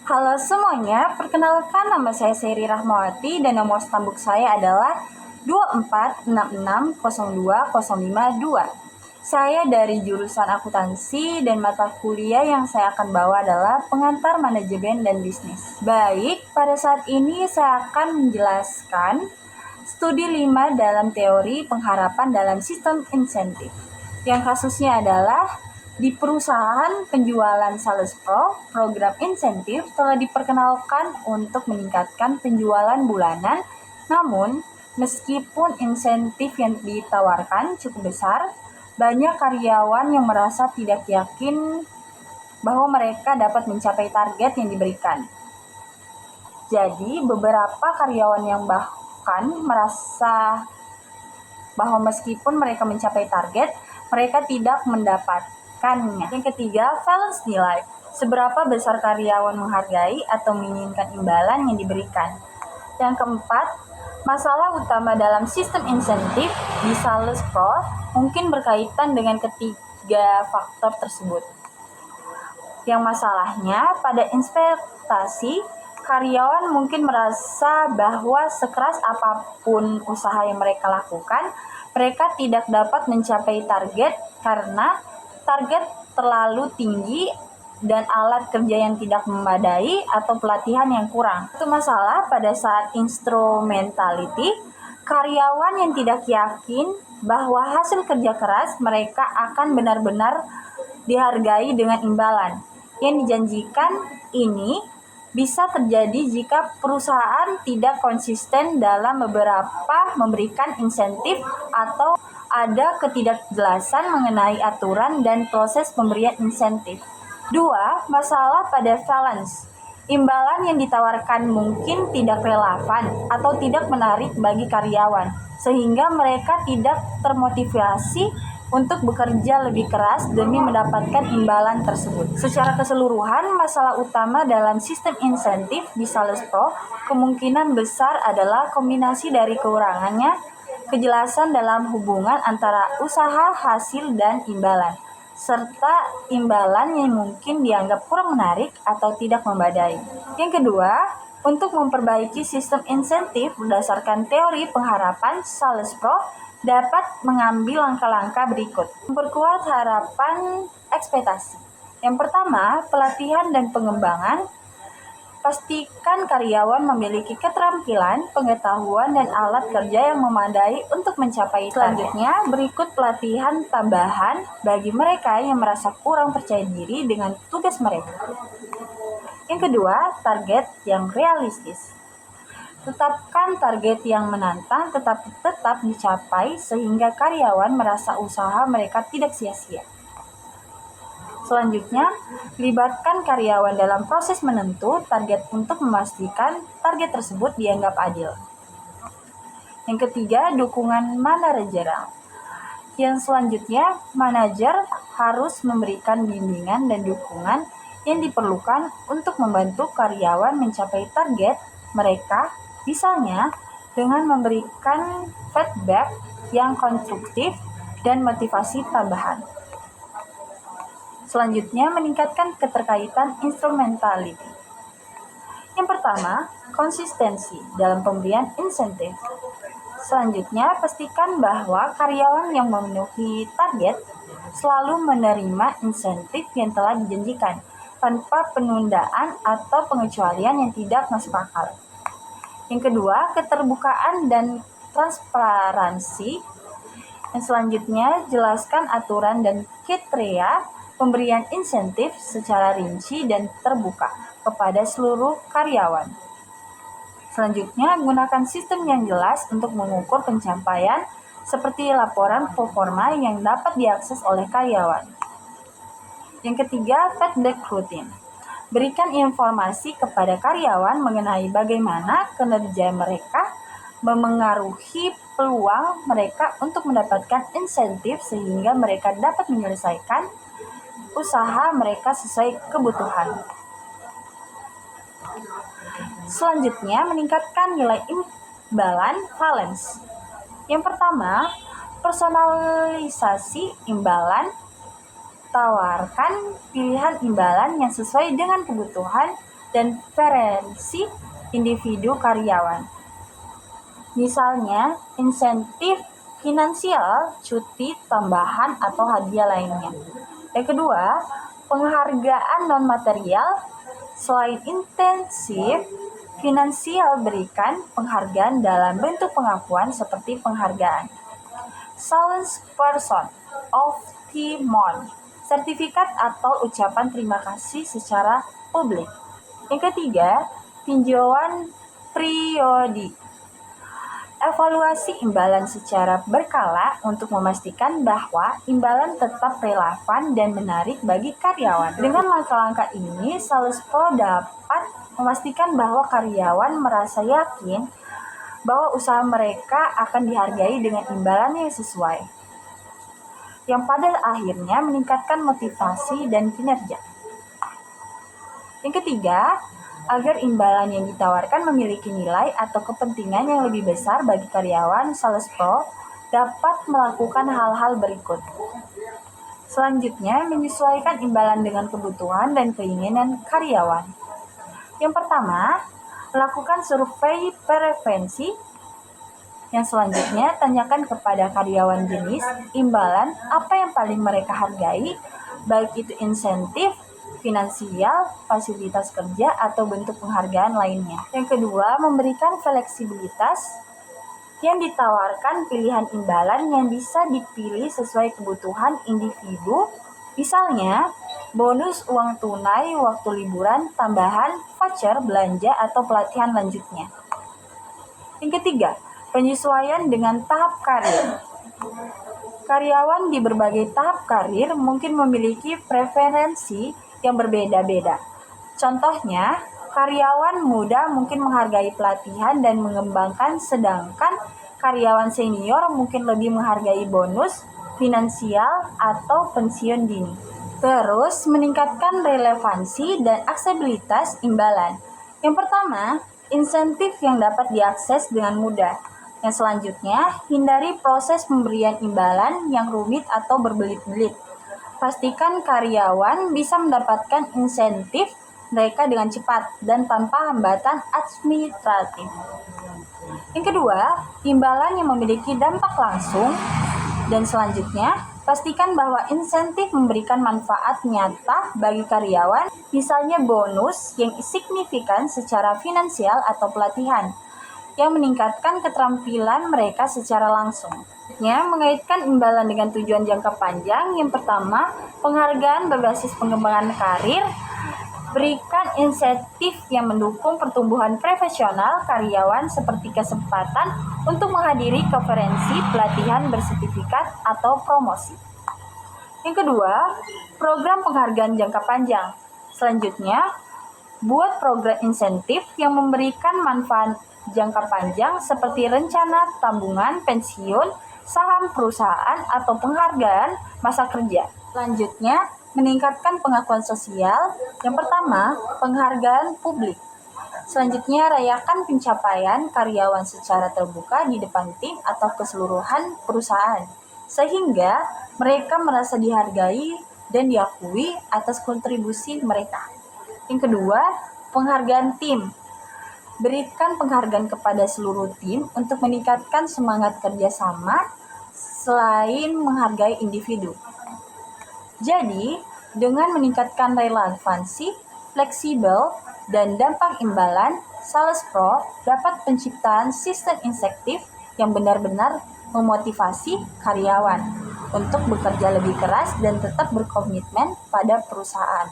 Halo semuanya, perkenalkan nama saya Seri Rahmawati dan nomor stambuk saya adalah 24660202. Saya dari jurusan akuntansi dan mata kuliah yang saya akan bawa adalah pengantar manajemen dan bisnis. Baik, pada saat ini saya akan menjelaskan studi 5 dalam teori pengharapan dalam sistem insentif. Yang kasusnya adalah di perusahaan penjualan Sales Pro, program insentif telah diperkenalkan untuk meningkatkan penjualan bulanan. Namun, meskipun insentif yang ditawarkan cukup besar, banyak karyawan yang merasa tidak yakin bahwa mereka dapat mencapai target yang diberikan. Jadi, beberapa karyawan yang bahkan merasa bahwa meskipun mereka mencapai target, mereka tidak mendapatkannya. Yang ketiga, balance nilai. Seberapa besar karyawan menghargai atau menginginkan imbalan yang diberikan. Yang keempat, masalah utama dalam sistem insentif di Sales Pro mungkin berkaitan dengan ketiga faktor tersebut. Yang masalahnya pada investasi, karyawan mungkin merasa bahwa sekeras apapun usaha yang mereka lakukan, mereka tidak dapat mencapai target karena target terlalu tinggi dan alat kerja yang tidak memadai atau pelatihan yang kurang. Itu masalah pada saat instrumentality, karyawan yang tidak yakin bahwa hasil kerja keras mereka akan benar-benar dihargai dengan imbalan. Yang dijanjikan ini bisa terjadi jika perusahaan tidak konsisten dalam memberikan insentif atau ada ketidakjelasan mengenai aturan dan proses pemberian insentif. 2. Masalah pada balance. Imbalan yang ditawarkan mungkin tidak relevan atau tidak menarik bagi karyawan, sehingga mereka tidak termotivasi untuk bekerja lebih keras demi mendapatkan imbalan tersebut. Secara keseluruhan, masalah utama dalam sistem insentif di Sales Pro kemungkinan besar adalah kombinasi dari kekurangannya kejelasan dalam hubungan antara usaha, hasil, dan imbalan, serta imbalan yang mungkin dianggap kurang menarik atau tidak memadai. Yang kedua, untuk memperbaiki sistem insentif berdasarkan teori pengharapan, Sales Pro dapat mengambil langkah-langkah berikut. Memperkuat harapan ekspektasi. Yang pertama, pelatihan dan pengembangan. Pastikan karyawan memiliki keterampilan, pengetahuan, dan alat kerja yang memadai untuk mencapai target. Selanjutnya, berikut pelatihan tambahan bagi mereka yang merasa kurang percaya diri dengan tugas mereka. Yang kedua, target yang realistis. Tetapkan target yang menantang tetapi tetap dicapai sehingga karyawan merasa usaha mereka tidak sia-sia. Selanjutnya, libatkan karyawan dalam proses menentu target untuk memastikan target tersebut dianggap adil. Yang ketiga, dukungan manajerial. Yang selanjutnya, manajer harus memberikan bimbingan dan dukungan yang diperlukan untuk membantu karyawan mencapai target mereka, misalnya dengan memberikan feedback yang konstruktif dan motivasi tambahan. Selanjutnya, meningkatkan keterkaitan instrumentality. Yang pertama, konsistensi dalam pemberian insentif. Selanjutnya, pastikan bahwa karyawan yang memenuhi target selalu menerima insentif yang telah dijanjikan tanpa penundaan atau pengecualian yang tidak masuk akal. Yang kedua, keterbukaan dan transparansi. Yang selanjutnya, jelaskan aturan dan kriteria pemberian insentif secara rinci dan terbuka kepada seluruh karyawan. Selanjutnya, gunakan sistem yang jelas untuk mengukur pencapaian seperti laporan performa yang dapat diakses oleh karyawan. Yang ketiga, feedback rutin. Berikan informasi kepada karyawan mengenai bagaimana kinerja mereka memengaruhi peluang mereka untuk mendapatkan insentif sehingga mereka dapat menyelesaikan usaha mereka sesuai kebutuhan. Selanjutnya, meningkatkan nilai imbalan balance. Yang pertama, personalisasi imbalan. Tawarkan pilihan imbalan yang sesuai dengan kebutuhan dan preferensi individu karyawan. Misalnya, insentif finansial, cuti tambahan, atau hadiah lainnya. Yang kedua, penghargaan non-material. Selain intensif, finansial berikan penghargaan dalam bentuk pengakuan seperti penghargaan Salesperson of the Month, sertifikat atau ucapan terima kasih secara publik. Yang ketiga, tinjauan periodi. Evaluasi imbalan secara berkala untuk memastikan bahwa imbalan tetap relevan dan menarik bagi karyawan. Dengan langkah-langkah ini, Sales Pro dapat memastikan bahwa karyawan merasa yakin bahwa usaha mereka akan dihargai dengan imbalan yang sesuai, yang pada akhirnya meningkatkan motivasi dan kinerja. Yang ketiga, agar imbalan yang ditawarkan memiliki nilai atau kepentingan yang lebih besar bagi karyawan, Sales Pro dapat melakukan hal-hal berikut. Selanjutnya, menyesuaikan imbalan dengan kebutuhan dan keinginan karyawan. Yang pertama, lakukan survei preferensi. Yang selanjutnya, tanyakan kepada karyawan jenis imbalan apa yang paling mereka hargai, baik itu insentif, finansial, fasilitas kerja, atau bentuk penghargaan lainnya. Yang kedua, memberikan fleksibilitas. Yang ditawarkan pilihan imbalan yang bisa dipilih sesuai kebutuhan individu, misalnya bonus uang tunai waktu liburan, tambahan voucher belanja, atau pelatihan lanjutnya. Yang ketiga, penyesuaian dengan tahap karir. Karyawan di berbagai tahap karir mungkin memiliki preferensi yang berbeda-beda. Contohnya, karyawan muda mungkin menghargai pelatihan dan mengembangkan, sedangkan karyawan senior mungkin lebih menghargai bonus, finansial, atau pensiun dini. Terus, meningkatkan relevansi dan aksesibilitas imbalan. Yang pertama, insentif yang dapat diakses dengan mudah. Yang selanjutnya, hindari proses pemberian imbalan yang rumit atau berbelit-belit. Pastikan karyawan bisa mendapatkan insentif mereka dengan cepat dan tanpa hambatan administratif. Yang kedua, imbalan yang memiliki dampak langsung. Dan selanjutnya, pastikan bahwa insentif memberikan manfaat nyata bagi karyawan, misalnya bonus yang signifikan secara finansial atau pelatihan yang meningkatkan keterampilan mereka secara langsung. Mengaitkan imbalan dengan tujuan jangka panjang. Yang pertama, penghargaan berbasis pengembangan karir. Berikan insentif yang mendukung pertumbuhan profesional karyawan seperti kesempatan untuk menghadiri konferensi, pelatihan bersertifikat, atau promosi. Yang kedua, program penghargaan jangka panjang. Selanjutnya, buat program insentif yang memberikan manfaat jangka panjang seperti rencana tabungan pensiun, saham perusahaan, atau penghargaan masa kerja. Selanjutnya, meningkatkan pengakuan sosial. Yang pertama, penghargaan publik. Selanjutnya, rayakan pencapaian karyawan secara terbuka di depan tim atau keseluruhan perusahaan, sehingga mereka merasa dihargai dan diakui atas kontribusi mereka. Yang kedua, penghargaan tim. Berikan penghargaan kepada seluruh tim untuk meningkatkan semangat kerjasama selain menghargai individu. Jadi, dengan meningkatkan relevansi, fleksibel, dan dampak imbalan, Sales Pro dapat penciptaan sistem insentif yang benar-benar memotivasi karyawan untuk bekerja lebih keras dan tetap berkomitmen pada perusahaan.